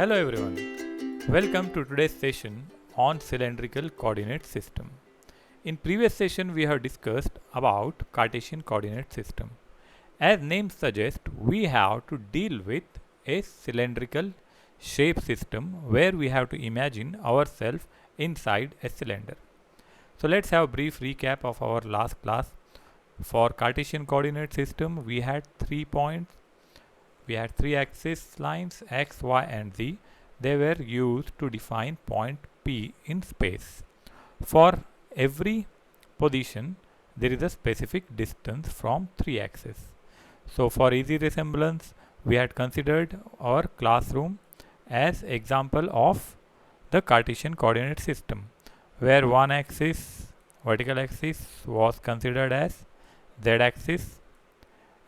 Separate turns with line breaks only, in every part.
Hello everyone, welcome to today's session on cylindrical coordinate system. In previous session we have discussed about Cartesian coordinate system. As name suggests, we have to deal with a cylindrical shape system where we have to imagine ourselves inside a cylinder. So let's have a brief recap of our last class. For Cartesian coordinate system we had 3 points. We had 3 axis lines x, y and z. They were used to define point P in space. For every position there is a specific distance from 3 axes. So for easy resemblance we had considered our classroom as example of the Cartesian coordinate system, where one axis, vertical axis, was considered as z axis,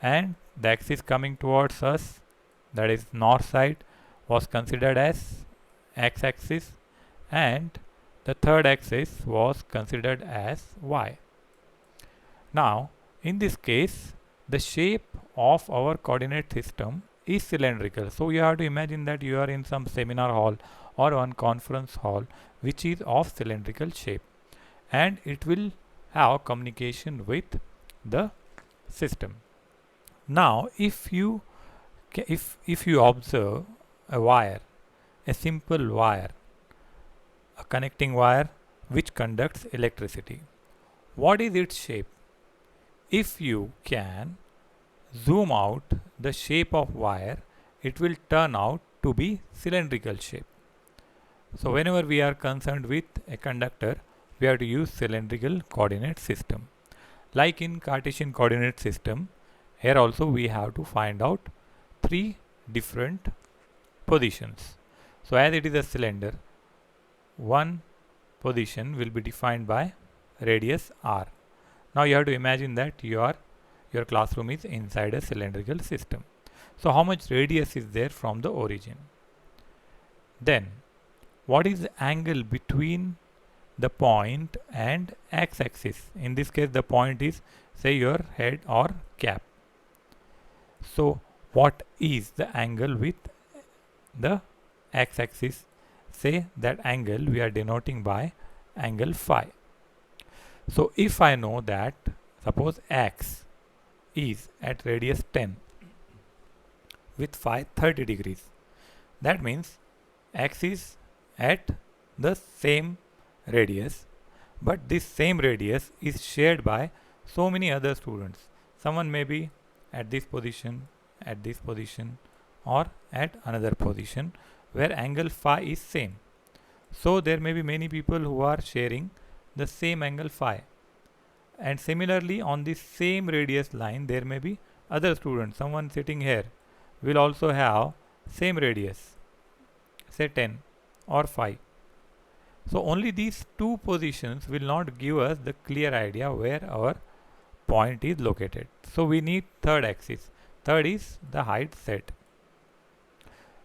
and the axis coming towards us, that is north side, was considered as x axis, and the third axis was considered as y. Now in this case the shape of our coordinate system is cylindrical, so you have to imagine that you are in some seminar hall or one conference hall which is of cylindrical shape, and it will have communication with the system. Now if you observe a wire, a simple wire, a connecting wire which conducts electricity, what is its shape? If you can zoom out the shape of wire, it will turn out to be cylindrical shape. So whenever we are concerned with a conductor, we have to use cylindrical coordinate system. Like in Cartesian coordinate system, here also we have to find out 3 different positions. So as it is a cylinder, one position will be defined by radius r. Now you have to imagine that your classroom is inside a cylindrical system. So how much radius is there from the origin? Then what is the angle between the point and x-axis? In this case the point is, say, your head or cap. So what is the angle with the x-axis? Say that angle we are denoting by angle phi. So if I know that, suppose x is at radius 10 with phi 30 degrees, that means x is at the same radius, but this same radius is shared by so many other students. Someone may be at this position, or at another position where angle phi is same. So there may be many people who are sharing the same angle phi, and similarly on this same radius line there may be other students. Someone sitting here will also have same radius, say 10 or 5. So only these 2 positions will not give us the clear idea where our point is located. So we need third axis. Third is the height z.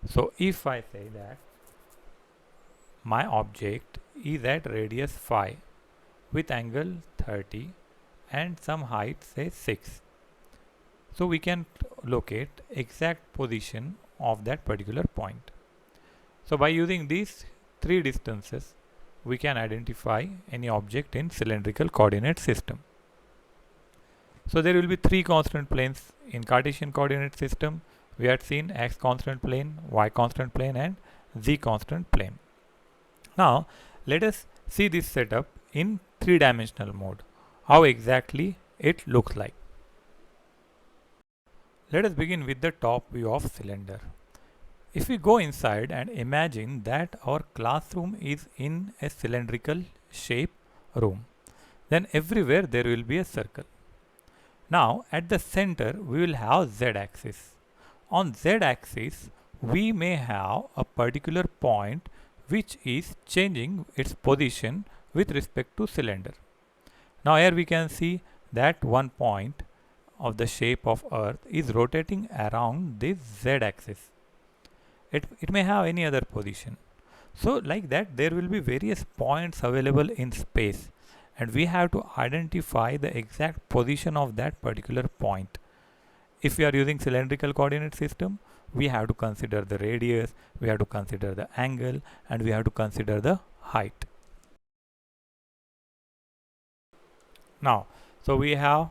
So if I say that my object is at radius phi with angle 30 and some height, say 6, so we can locate exact position of that particular point. So by using these 3 distances we can identify any object in cylindrical coordinate system. So there will be 3 constant planes in Cartesian coordinate system. We had seen x constant plane, y constant plane and z constant plane. Now let us see this setup in 3-dimensional mode, how exactly it looks like. Let us begin with the top view of cylinder. If we go inside and imagine that our classroom is in a cylindrical shape room, then everywhere there will be a circle. Now at the center we will have z-axis. On z-axis we may have a particular point which is changing its position with respect to cylinder. Now here we can see that one point of the shape of earth is rotating around this z-axis. It may have any other position. So like that there will be various points available in space, and we have to identify the exact position of that particular point. if we are using cylindrical coordinate system, we have to consider the radius, we have to consider the angle, and we have to consider the height. Now, so we have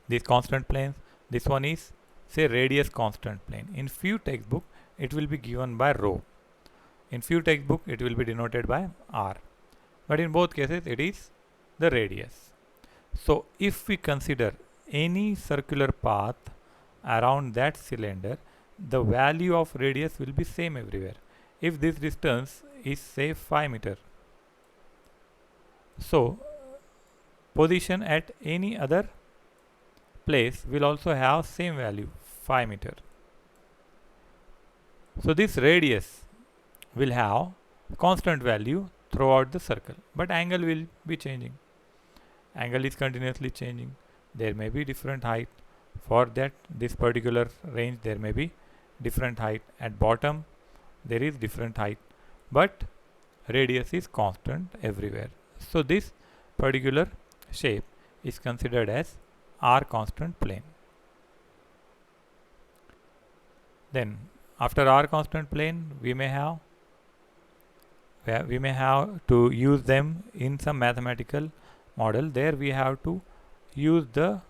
these constant planes. This one is, say, radius constant plane. In few textbook, it will be given by rho. In few textbook, it will be denoted by r. But in both cases, it is the radius. So if we consider any circular path around that cylinder, the value of radius will be same everywhere. If this distance is, say, 5 meter, so position at any other place will also have same value, 5 meter. So this radius will have constant value throughout the circle, but angle will be changing. Angle is continuously changing. There may be different height. For that, this particular range, there may be different height. At bottom, there is different height, but radius is constant everywhere. So this particular shape is considered as r constant plane. Then after r constant plane, we may have to use them in some mathematical model. There we have to use the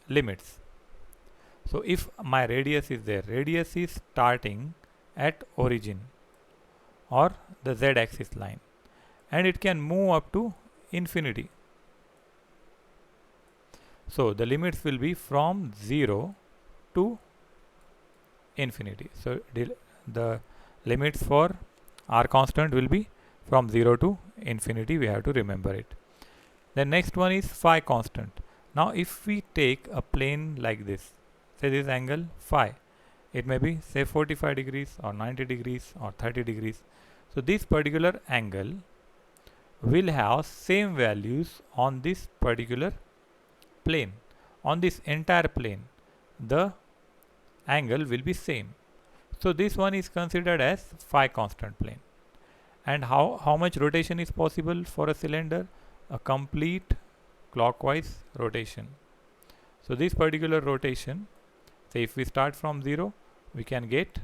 limits. So if my radius is there, radius is starting at origin or the z-axis line, and it can move up to infinity. So the limits will be from 0 to infinity. So the limits for r constant will be from 0 to infinity. We have to remember it. The next one is phi constant. Now if we take a plane like this, say this angle phi, it may be, say, 45 degrees or 90 degrees or 30 degrees. So this particular angle will have same values on this particular plane. On this entire plane, the angle will be same. So this one is considered as phi constant plane. And how much rotation is possible for a cylinder? A complete clockwise rotation. So this particular rotation, say if we start from 0, we can get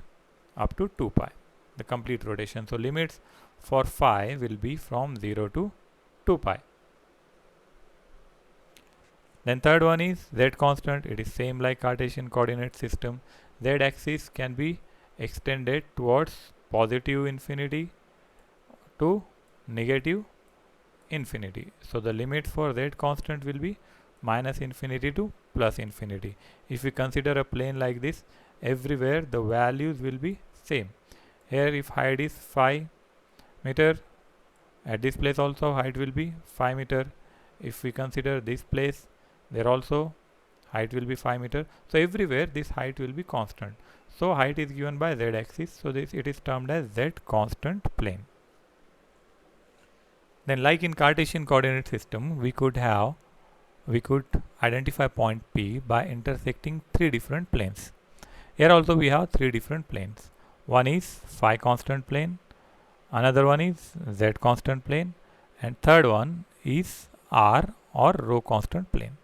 up to 2 pi, the complete rotation. So limits for phi will be from 0 to 2 pi. Then third one is z constant. It is same like Cartesian coordinate system. Z axis can be extended towards positive infinity to negative infinity. So the limit for z constant will be minus infinity to plus infinity. If we consider a plane like this, everywhere the values will be same. Here if height is 5 meter, at this place also height will be 5 meter. If we consider this place, there also height will be 5 meter. So everywhere this height will be constant. So height is given by z axis. So this, it is termed as z constant plane. Then like in Cartesian coordinate system, we could identify point P by intersecting 3 different planes. Here also we have 3 different planes. One is phi constant plane, another one is z constant plane, and third one is r or rho constant plane.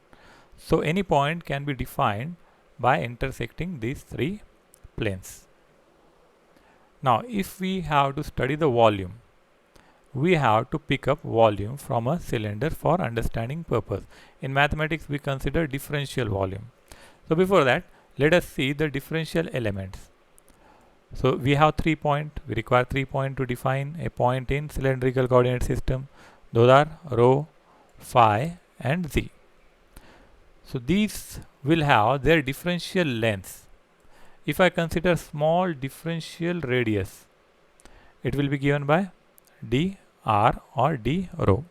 So any point can be defined by intersecting these 3 planes. Now if we have to study the volume, we have to pick up volume from a cylinder for understanding purpose. In mathematics, we consider differential volume. So before that, let us see the differential elements. So we have 3 points. We require 3 points to define a point in cylindrical coordinate system. Those are rho, phi, and z. So these will have their differential lengths. If I consider small differential radius, it will be given by d r or d rho.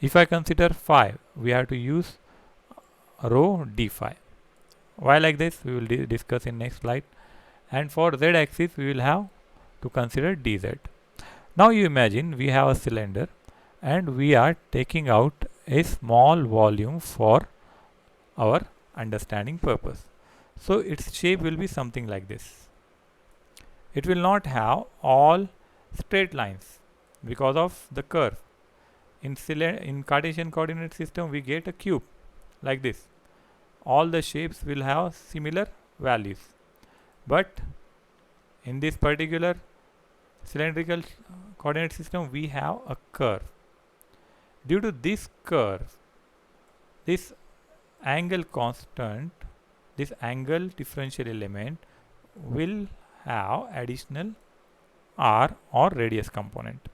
If I consider phi, we have to use rho d phi. Why like this? We will discuss in next slide. And for z axis, we will have to consider dz. Now you imagine we have a cylinder and we are taking out a small volume for our understanding purpose. So its shape will be something like this. It will not have all straight lines because of the curve. In Cartesian coordinate system, we get a cube like this. all the shapes will have similar values. But in this particular cylindrical coordinate system, we have a curve. Due to this curve, this angle constant, this angle differential element will have additional r or radius component.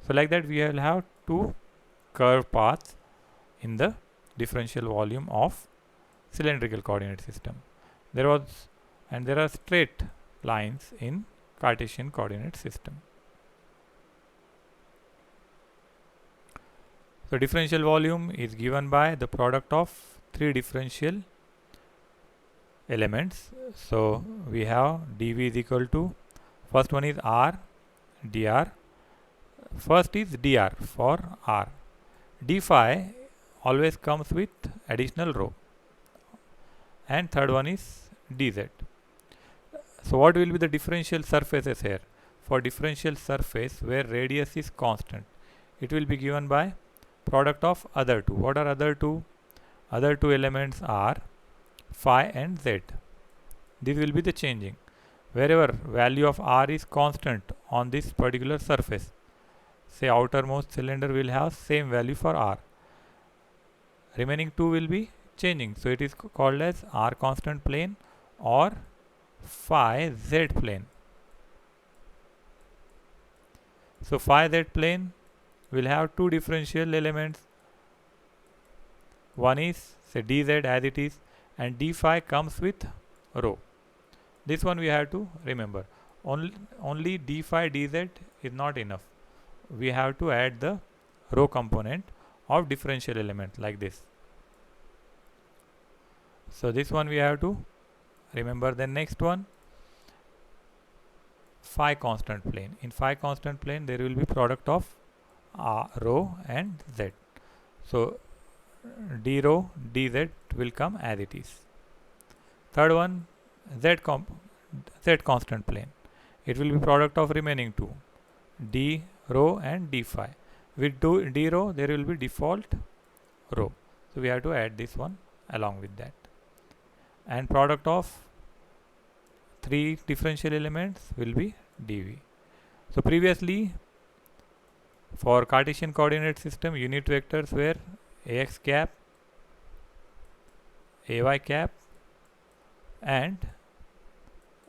So like that we will have two curve paths in the differential volume of cylindrical coordinate system. There are straight lines in Cartesian coordinate system. So differential volume is given by the product of three differential elements. So we have dV is equal to, first one is r dr, first is dr for r, d phi always comes with additional rho, and third one is dz. So what will be the differential surfaces here? For differential surface where radius is constant, it will be given by product of other two. What are other two? Other two elements are phi and z. This will be the changing. Wherever value of r is constant on this particular surface, say outermost cylinder will have same value for r. Remaining two will be changing. So it is called as r constant plane or phi z plane. So phi z plane will have two differential elements. One is say dz as it is, and d phi comes with rho. This one we have to remember. Only d phi dz is not enough. We have to add the rho component of differential element like this. So this one we have to remember. The next one, phi constant plane. In phi constant plane there will be product of rho and z. So d rho dz will come as it is. Third one, z constant plane. It will be product of remaining two, d rho and d phi. With d rho there will be default rho. So we have to add this one along with that. And product of three differential elements will be dv. So previously for Cartesian coordinate system, unit vectors were ax cap, ay cap and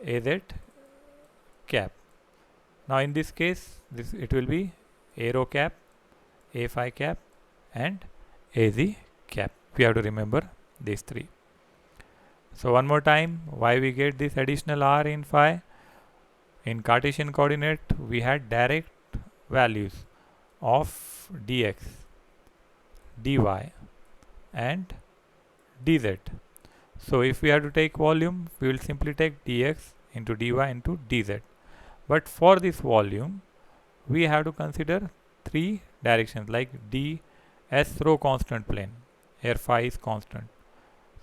az cap. Now in this case it will be a rho cap, a phi cap and az cap. We have to remember these three. So one more time, why we get this additional r in phi? In Cartesian coordinate we had direct values of dx, dy and dz. So if we have to take volume, we will simply take dx into dy into dz. But for this volume we have to consider three directions like ds rho constant plane, here phi is constant.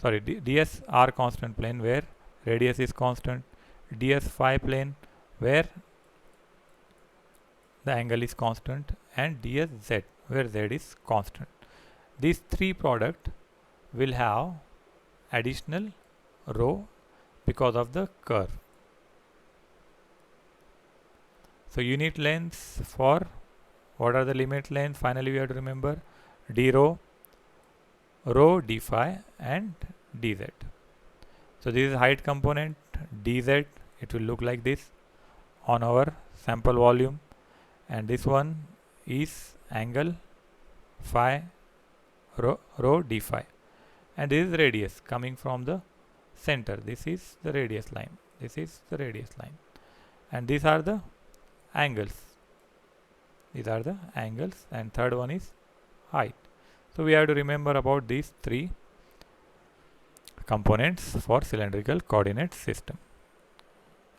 Sorry, ds r constant plane where radius is constant, ds phi plane where the angle is constant, and ds z where z is constant. These three product will have additional rho because of the curve. So unit lengths for what are the limit lengths? Finally we have to remember d rho, rho d phi and dz. So this is height component dz. It will look like this on our sample volume, and this one is angle phi rho d phi, and this is radius coming from the center. This is the radius line, this is the radius line, and these are the angles. These are the angles, and third one is height. So we have to remember about these three components for cylindrical coordinate system.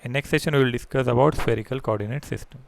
In next session we will discuss about spherical coordinate system.